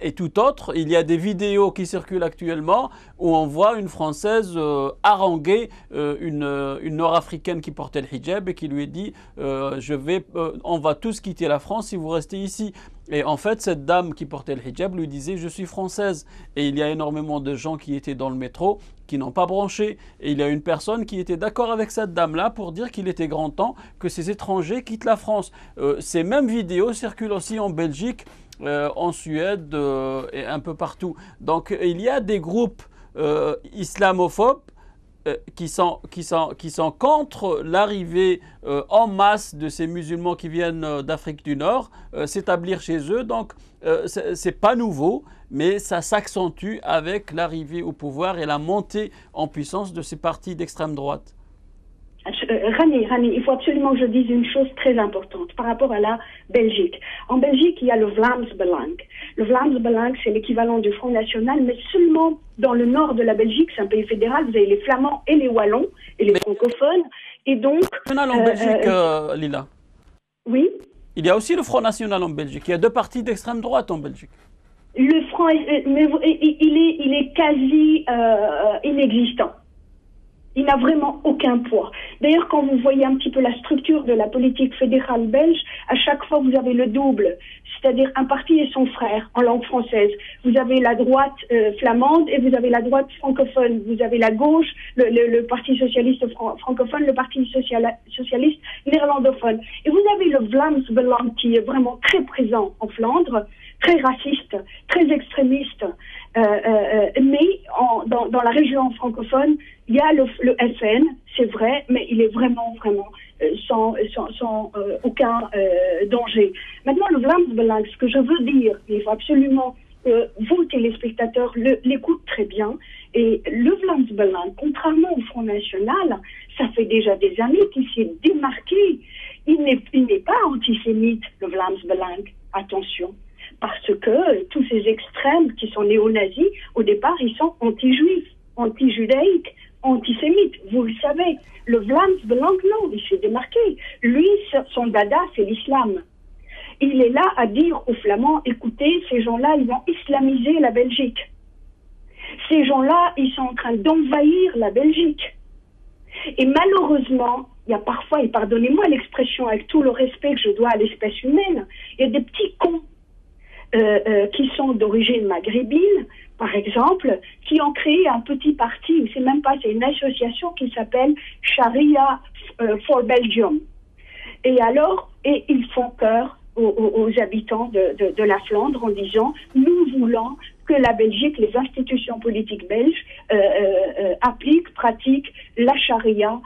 et tout autre, il y a des vidéos qui circulent actuellement où on voit une Française haranguer une Nord-Africaine qui portait le hijab et qui lui dit on va tous quitter la France si vous restez ici. Et en fait, cette dame qui portait le hijab lui disait je suis française. Et il y a énormément de gens qui étaient dans le métro qui n'ont pas branché. Et il y a une personne qui était d'accord avec cette dame-là pour dire qu'il était grand temps que ces étrangers quittent la France. Ces mêmes vidéos circulent aussi en Belgique, en Suède et un peu partout. Donc il y a des groupes islamophobes qui sont contre l'arrivée en masse de ces musulmans qui viennent d'Afrique du Nord s'établir chez eux. Donc, c'est pas nouveau, mais ça s'accentue avec l'arrivée au pouvoir et la montée en puissance de ces partis d'extrême droite. Rani, il faut absolument que je dise une chose très importante par rapport à la Belgique. En Belgique, il y a le Vlaams Belang. Le Vlaams-Belang, c'est l'équivalent du Front National, mais seulement dans le nord de la Belgique, c'est un pays fédéral, vous avez les Flamands et les Wallons, et les francophones, et donc... En Belgique, Lila. Oui. Il y a aussi le Front National en Belgique. Il y a deux partis d'extrême droite en Belgique. Le Front, mais il est quasi inexistant. Il n'a vraiment aucun poids. D'ailleurs, quand vous voyez un petit peu la structure de la politique fédérale belge, à chaque fois, vous avez le double, c'est-à-dire un parti et son frère en langue française. Vous avez la droite flamande et vous avez la droite francophone. Vous avez la gauche, le Parti socialiste francophone, le Parti socialiste néerlandophone. Et vous avez le Vlaams-Belang qui est vraiment très présent en Flandre, très raciste, très extrémiste. Mais dans la région francophone, il y a le FN, c'est vrai, mais il est vraiment sans aucun danger. Maintenant, le Vlaams-Belang, ce que je veux dire, il faut absolument que vous, téléspectateurs, l'écoutent très bien. Et le Vlaams-Belang, contrairement au Front National, ça fait déjà des années qu'il s'est démarqué. Il n'est pas antisémite, le Vlaams-Belang. Attention. Parce que tous ces extrêmes qui sont néo-nazis, au départ, ils sont anti-juifs, anti-judaïques, antisémites. Vous le savez. Le Vlaams-Belang, non, il s'est démarqué. Lui, son dada, c'est l'islam. Il est là à dire aux Flamands, écoutez, ces gens-là, ils vont islamiser la Belgique. Ces gens-là, ils sont en train d'envahir la Belgique. Et malheureusement, il y a parfois, et pardonnez-moi l'expression avec tout le respect que je dois à l'espèce humaine, il y a des petits cons qui sont d'origine maghrébine, par exemple, qui ont créé un petit parti, c'est même pas, c'est une association qui s'appelle Sharia for Belgium. Et ils font peur aux habitants de la Flandre en disant, nous voulons que la Belgique, les institutions politiques belges, pratiquent la charia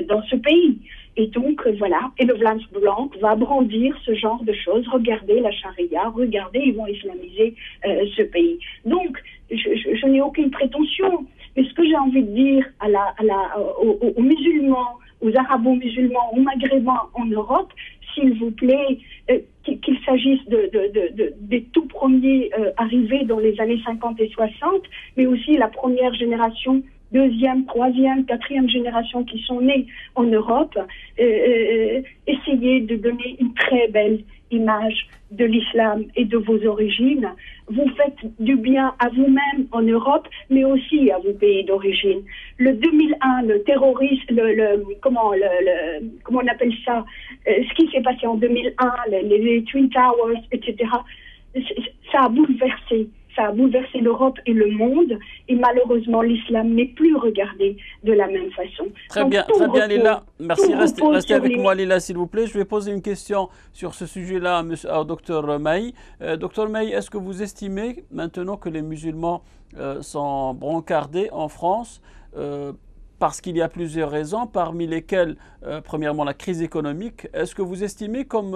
dans ce pays. Et donc, voilà, et le Vlaams-Belang va brandir ce genre de choses. Regardez la charia, regardez, ils vont islamiser ce pays. Donc, je n'ai aucune prétention, mais ce que j'ai envie de dire aux musulmans, aux arabo-musulmans, aux maghrébins en Europe, s'il vous plaît, qu'il s'agisse des tout premiers arrivés dans les années 50 et 60, mais aussi la première génération, deuxième, troisième, quatrième génération qui sont nés en Europe, essayez de donner une très belle image de l'islam et de vos origines. Vous faites du bien à vous-même en Europe, mais aussi à vos pays d'origine. Le 2001, le terrorisme, comment on appelle ça, ce qui s'est passé en 2001, les Twin Towers, etc., ça a bouleversé l'Europe et le monde, et malheureusement l'islam n'est plus regardé de la même façon. Très bien, Lila. Merci. Restez avec moi, Lila, s'il vous plaît. Je vais poser une question sur ce sujet-là au docteur Maï. Docteur Maï, est-ce que vous estimez maintenant que les musulmans sont brancardés en France parce qu'il y a plusieurs raisons, parmi lesquelles, premièrement, la crise économique. Est-ce que vous estimez, comme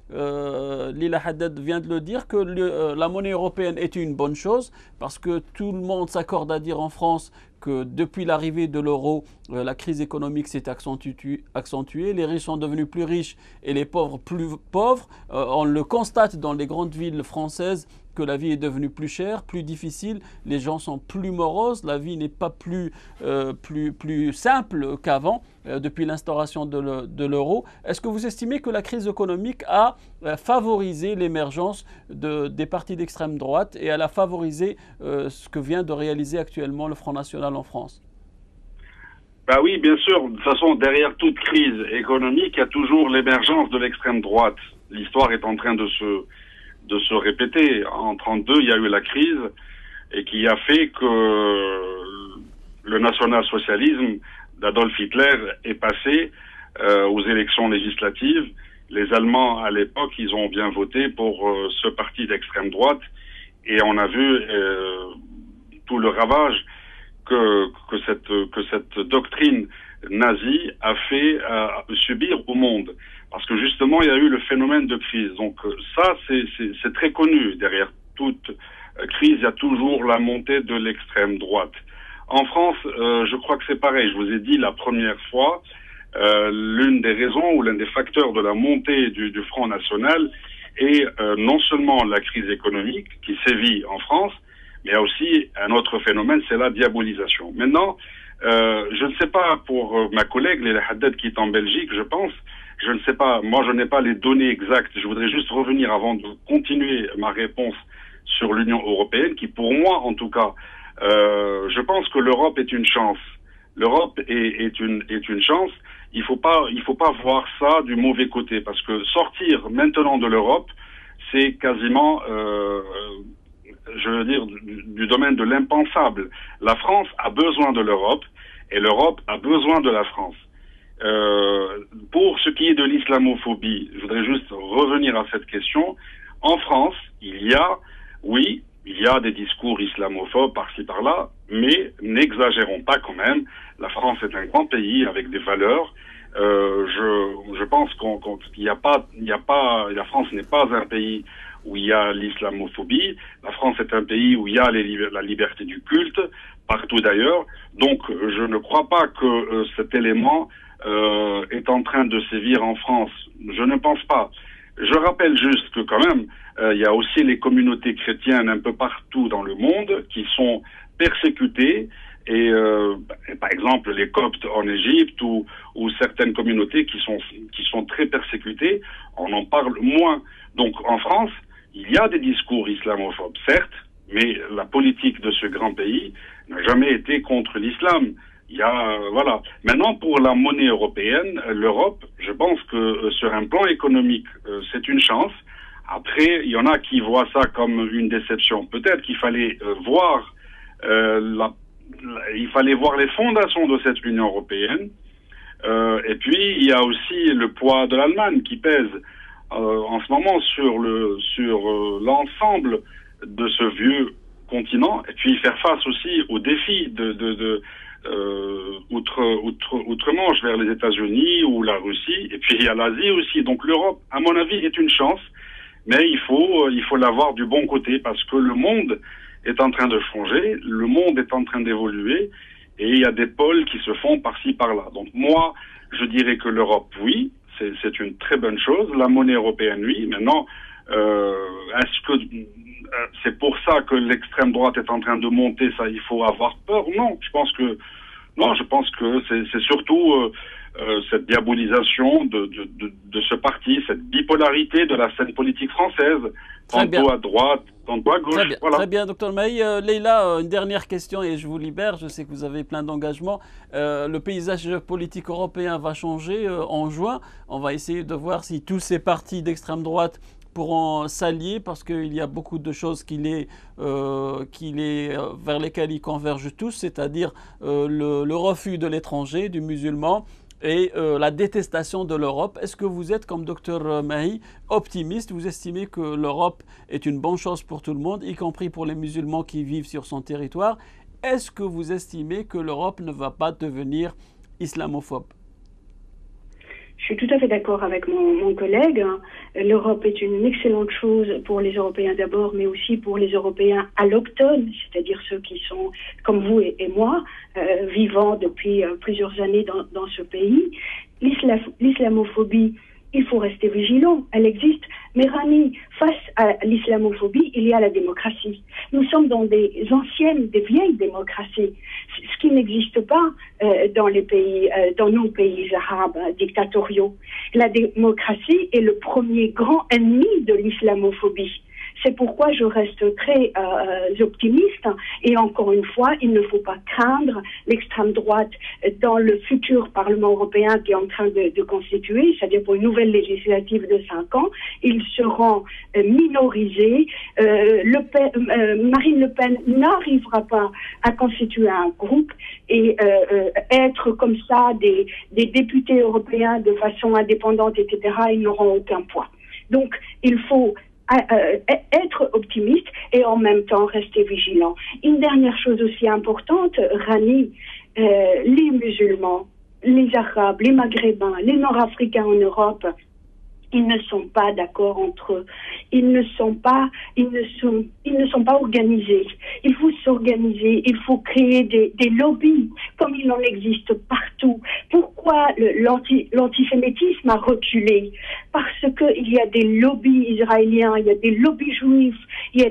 Lila Haddad vient de le dire, que la monnaie européenne est une bonne chose, parce que tout le monde s'accorde à dire en France que depuis l'arrivée de l'euro, la crise économique s'est accentuée, les riches sont devenus plus riches et les pauvres plus pauvres. On le constate dans les grandes villes françaises, que la vie est devenue plus chère, plus difficile, les gens sont plus moroses, la vie n'est pas plus simple qu'avant, depuis l'instauration de l'euro. Est-ce que vous estimez que la crise économique a favorisé l'émergence des partis d'extrême droite et elle a favorisé ce que vient de réaliser actuellement le Front National en France? Bah oui, bien sûr. De toute façon, derrière toute crise économique, il y a toujours l'émergence de l'extrême droite. L'histoire est en train de se répéter. En 1932, il y a eu la crise et qui a fait que le national-socialisme d'Adolf Hitler est passé aux élections législatives. Les Allemands, à l'époque, ils ont bien voté pour ce parti d'extrême droite et on a vu tout le ravage que cette doctrine nazie a fait subir au monde. Parce que justement, il y a eu le phénomène de crise. Donc ça, c'est très connu. Derrière toute crise, il y a toujours la montée de l'extrême droite. En France, je crois que c'est pareil. Je vous ai dit la première fois, l'une des raisons ou l'un des facteurs de la montée du Front National et non seulement la crise économique qui sévit en France, mais il y a aussi un autre phénomène, c'est la diabolisation. Maintenant, je ne sais pas pour ma collègue Leila Haddad qui est en Belgique, je pense, je ne sais pas, moi je n'ai pas les données exactes, je voudrais juste revenir avant de continuer ma réponse sur l'Union européenne, qui pour moi en tout cas, je pense que l'Europe est une chance. L'Europe est une chance. Il faut pas voir ça du mauvais côté, parce que sortir maintenant de l'Europe, c'est quasiment, je veux dire, du domaine de l'impensable. La France a besoin de l'Europe et l'Europe a besoin de la France. Pour ce qui est de l'islamophobie, je voudrais juste revenir à cette question. En France, il y a des discours islamophobes par-ci par-là, mais n'exagérons pas quand même. La France est un grand pays avec des valeurs. Je pense la France n'est pas un pays où il y a l'islamophobie. La France est un pays où il y a la liberté du culte, partout d'ailleurs. Donc, je ne crois pas que cet élément est en train de sévir en France. Je ne pense pas. Je rappelle juste que quand même, il y a aussi les communautés chrétiennes un peu partout dans le monde qui sont persécutées, et par exemple les Coptes en Égypte ou certaines communautés qui sont très persécutées, on en parle moins. Donc en France, il y a des discours islamophobes, certes, mais la politique de ce grand pays n'a jamais été contre l'islam. Voilà. Maintenant, pour la monnaie européenne, l'Europe, je pense que sur un plan économique, c'est une chance. Après, il y en a qui voient ça comme une déception. Peut-être qu'il fallait voir les fondations de cette Union européenne. Et puis, il y a aussi le poids de l'Allemagne qui pèse en ce moment sur l'ensemble de ce vieux continent. Et puis, faire face aussi aux défis outre-Manche, vers les États-Unis ou la Russie, et puis il y a l'Asie aussi. Donc l'Europe, à mon avis, est une chance, mais il faut la voir du bon côté, parce que le monde est en train de changer, le monde est en train d'évoluer, et il y a des pôles qui se font par-ci, par-là. Donc moi, je dirais que l'Europe, oui, c'est une très bonne chose. La monnaie européenne, oui. Maintenant, est-ce que c'est pour ça que l'extrême droite est en train de monter? Ça, il faut avoir peur? Non, je pense que c'est surtout cette diabolisation de ce parti, cette bipolarité de la scène politique française, tantôt à droite, tantôt à gauche. Très bien, voilà. Très bien, Dr Mahi. Leila, une dernière question et je vous libère. Je sais que vous avez plein d'engagements. Le paysage politique européen va changer en juin. On va essayer de voir si tous ces partis d'extrême droite pourront s'allier, parce qu'il y a beaucoup de choses vers lesquelles ils convergent tous, c'est-à-dire le refus de l'étranger, du musulman, et la détestation de l'Europe. Est-ce que vous êtes, comme Dr Mahi, optimiste? Vous estimez que l'Europe est une bonne chose pour tout le monde, y compris pour les musulmans qui vivent sur son territoire? Est-ce que vous estimez que l'Europe ne va pas devenir islamophobe? Je suis tout à fait d'accord avec mon collègue. L'Europe est une excellente chose pour les Européens d'abord, mais aussi pour les Européens allochtones, c'est-à-dire ceux qui sont, comme vous et moi, vivant depuis plusieurs années dans ce pays. L'islamophobie, il faut rester vigilant, elle existe. Mais Rani, face à l'islamophobie, il y a la démocratie. Nous sommes dans des vieilles démocraties, ce qui n'existe pas dans nos pays arabes dictatoriaux. La démocratie est le premier grand ennemi de l'islamophobie. C'est pourquoi je reste très optimiste. Et encore une fois, il ne faut pas craindre l'extrême droite dans le futur Parlement européen qui est en train de constituer, c'est-à-dire pour une nouvelle législative de 5 ans. Ils seront minorisés. Marine Le Pen n'arrivera pas à constituer un groupe et être comme ça des députés européens de façon indépendante, etc. Ils n'auront aucun poids. Donc, il faut être optimiste et en même temps rester vigilant. Une dernière chose aussi importante, Rani, les musulmans, les arabes, les maghrébins, les nord-africains en Europe, Ils ne sont pas d'accord entre eux. Ils ne sont pas organisés. Il faut s'organiser. Il faut créer des lobbies, comme il en existe partout. Pourquoi l'antisémitisme a reculé? Parce que il y a des lobbies israéliens, il y a des lobbies juifs, il y a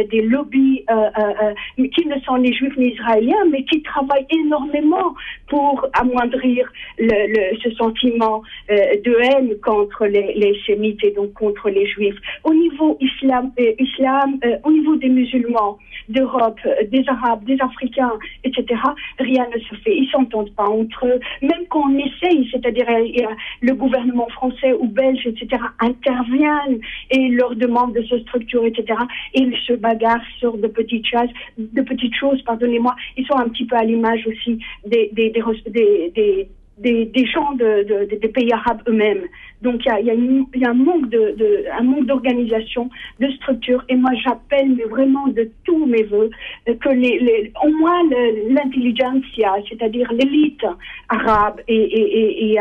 des lobbies qui ne sont ni juifs ni israéliens, mais qui travaillent énormément pour amoindrir ce sentiment de haine contre les sémites et donc contre les juifs. Au niveau au niveau des musulmans d'Europe, des Arabes, des Africains, etc., rien ne se fait. Ils s'entendent pas entre eux. Même quand on essaye, c'est-à-dire le gouvernement français ou belge, etc., interviennent et leur demandent de se structurer, etc., et ils se bagarrent sur de petites choses, pardonnez-moi. Ils sont un petit peu à l'image aussi des gens des pays arabes eux-mêmes. Donc il y a un manque d'organisation, de structure. Et moi j'appelle vraiment de tous mes voeux que au moins l'intelligentsia, c'est-à-dire l'élite arabe et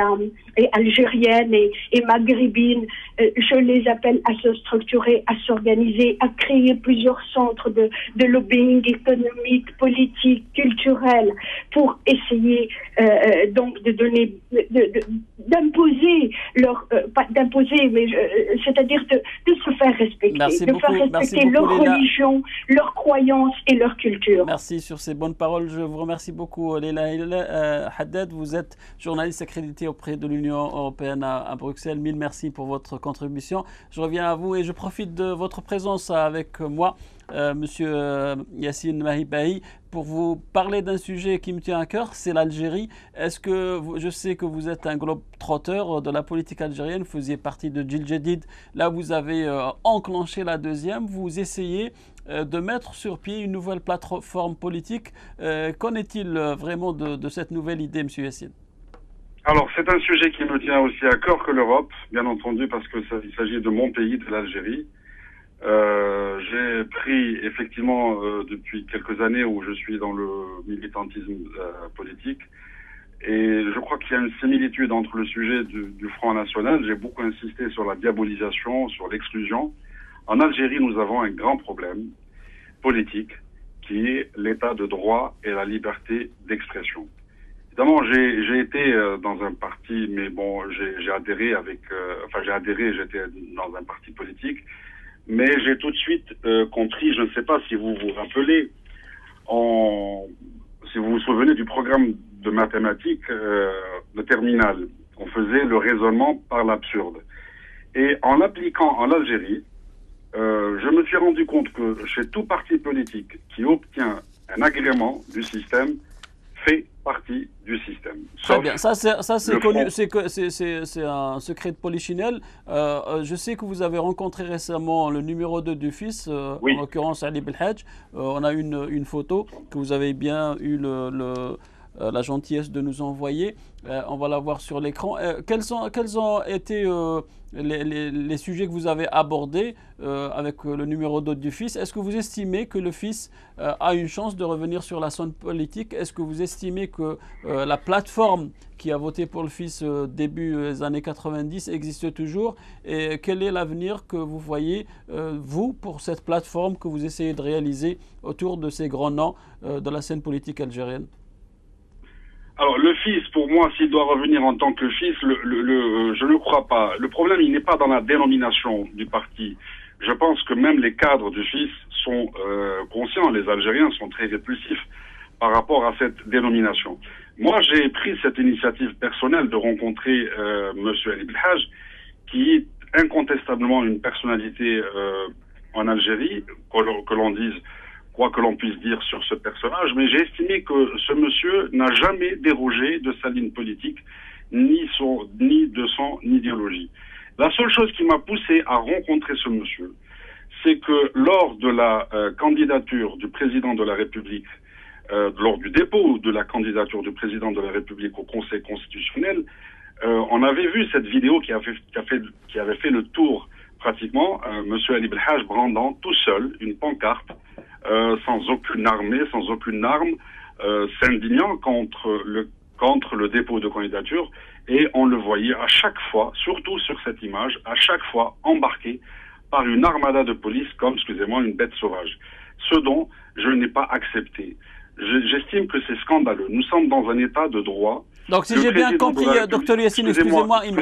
algérienne et maghrébine, je les appelle à se structurer, à s'organiser, à créer plusieurs centres de lobbying économique, politique, culturel, pour essayer donc de donner, d'imposer pas d'imposer, mais c'est-à-dire de se faire respecter, faire respecter leur religion, leur croyance et leur culture. Merci sur ces bonnes paroles. Je vous remercie beaucoup, Leila Haddad. Vous êtes journaliste accrédité auprès de l'Union européenne à Bruxelles. Mille merci pour votre contribution. Je reviens à vous et je profite de votre présence avec moi, Monsieur Yassine Mahibahi, pour vous parler d'un sujet qui me tient à cœur, c'est l'Algérie. Je sais que vous êtes un globe-trotteur de la politique algérienne, vous faisiez partie de Djil Jadid. Là, vous avez enclenché la deuxième. Vous essayez de mettre sur pied une nouvelle plateforme politique. Qu'en est-il vraiment de cette nouvelle idée, Monsieur Yassine? Alors, c'est un sujet qui me tient aussi à cœur que l'Europe, bien entendu, parce qu'il s'agit de mon pays, de l'Algérie. J'ai pris effectivement depuis quelques années où je suis dans le militantisme politique, et je crois qu'il y a une similitude entre le sujet du Front National. J'ai beaucoup insisté sur la diabolisation, sur l'exclusion. En Algérie, nous avons un grand problème politique qui est l'état de droit et la liberté d'expression. Évidemment, j'ai été dans un parti, mais bon, j'ai adhéré j'étais dans un parti politique. Mais j'ai tout de suite compris, je ne sais pas si vous vous rappelez, si vous vous souvenez du programme de mathématiques de terminale, on faisait le raisonnement par l'absurde. Et en l'appliquant en Algérie, je me suis rendu compte que chez tout parti politique qui obtient un agrément du système, fait partie du système. Très bien, ça c'est connu, c'est un secret de polichinelle. Je sais que vous avez rencontré récemment le numéro 2 du FIS, oui. En l'occurrence Ali Belhadj. On a une photo que vous avez bien eu la gentillesse de nous envoyer. On va la voir sur l'écran. Quels ont été les sujets que vous avez abordés avec le numéro 2 du FIS? Est-ce que vous estimez que le FIS a une chance de revenir sur la scène politique? Est-ce que vous estimez que la plateforme qui a voté pour le FIS début des années 90 existe toujours? Et quel est l'avenir que vous voyez, vous, pour cette plateforme que vous essayez de réaliser autour de ces grands noms de la scène politique algérienne? Alors, le FIS, pour moi, s'il doit revenir en tant que FIS, je ne crois pas. Le problème, il n'est pas dans la dénomination du parti. Je pense que même les cadres du FIS sont conscients, les Algériens sont très répulsifs par rapport à cette dénomination. Moi, j'ai pris cette initiative personnelle de rencontrer Monsieur Ali Belhadj, qui est incontestablement une personnalité en Algérie, que l'on dise quoi que l'on puisse dire sur ce personnage, mais j'ai estimé que ce monsieur n'a jamais dérogé de sa ligne politique, ni de son idéologie. La seule chose qui m'a poussé à rencontrer ce monsieur, c'est que lors de la candidature du président de la République, lors du dépôt de la candidature du président de la République au Conseil constitutionnel, on avait vu cette vidéo qui avait fait le tour pratiquement, monsieur Ali Belhadj brandant tout seul une pancarte, sans aucune armée, sans aucune arme, s'indignant contre le dépôt de candidature et on le voyait à chaque fois, surtout sur cette image, à chaque fois embarqué par une armada de police comme, excusez-moi, une bête sauvage. Ce dont je n'ai pas accepté. J'estime que c'est scandaleux. Nous sommes dans un état de droit. Donc, si j'ai bien compris, docteur Yassine, excusez-moi, il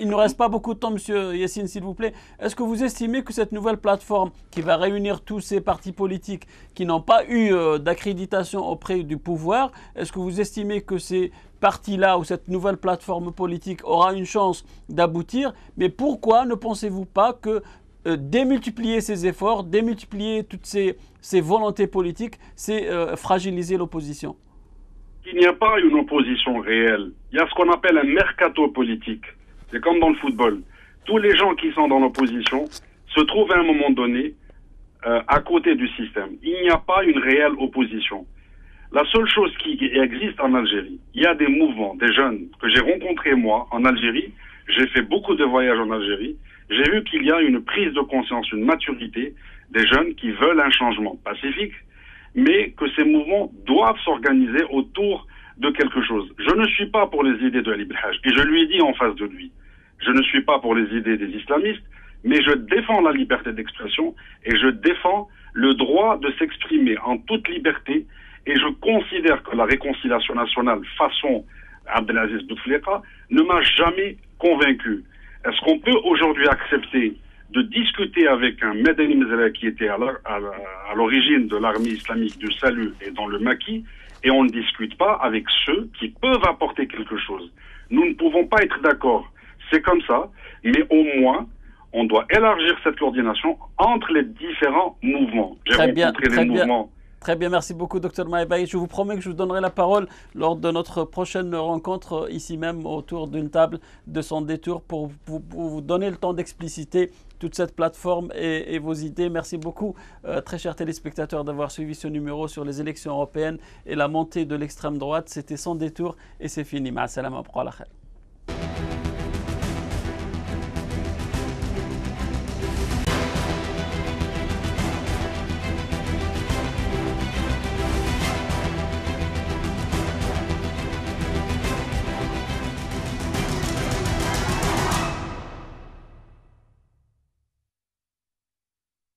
ne reste pas beaucoup de temps, monsieur Yassine, s'il vous plaît. Est-ce que vous estimez que cette nouvelle plateforme qui va réunir tous ces partis politiques qui n'ont pas eu d'accréditation auprès du pouvoir, est-ce que vous estimez que ces partis-là ou cette nouvelle plateforme politique aura une chance d'aboutir? Mais pourquoi ne pensez-vous pas que démultiplier ces efforts, démultiplier toutes ces volontés politiques, c'est fragiliser l'opposition? Il n'y a pas une opposition réelle. Il y a ce qu'on appelle un mercato politique. C'est comme dans le football. Tous les gens qui sont dans l'opposition se trouvent à un moment donné à côté du système. Il n'y a pas une réelle opposition. La seule chose qui existe en Algérie, il y a des mouvements, des jeunes que j'ai rencontrés moi en Algérie. J'ai fait beaucoup de voyages en Algérie. J'ai vu qu'il y a une prise de conscience, une maturité des jeunes qui veulent un changement pacifique, mais que ces mouvements doivent s'organiser autour de quelque chose. Je ne suis pas pour les idées de Ali Belhaj, et je lui ai dit en face de lui, je ne suis pas pour les idées des islamistes, mais je défends la liberté d'expression et je défends le droit de s'exprimer en toute liberté, et je considère que la réconciliation nationale façon Abdelaziz Bouteflika ne m'a jamais convaincu. Est-ce qu'on peut aujourd'hui accepter de discuter avec un Medeni Mezrel qui était à l'origine de l'armée islamique du salut et dans le maquis, et on ne discute pas avec ceux qui peuvent apporter quelque chose? Nous ne pouvons pas être d'accord. C'est comme ça, mais au moins, on doit élargir cette coordination entre les différents mouvements. J'ai rencontré les mouvements. Très bien, merci beaucoup, Dr Maïbaï. Je vous promets que je vous donnerai la parole lors de notre prochaine rencontre, ici même, autour d'une table de Sans Détour, pour vous donner le temps d'expliciter toute cette plateforme et vos idées. Merci beaucoup, très chers téléspectateurs, d'avoir suivi ce numéro sur les élections européennes et la montée de l'extrême droite. C'était Sans Détour et c'est fini. Ma salama.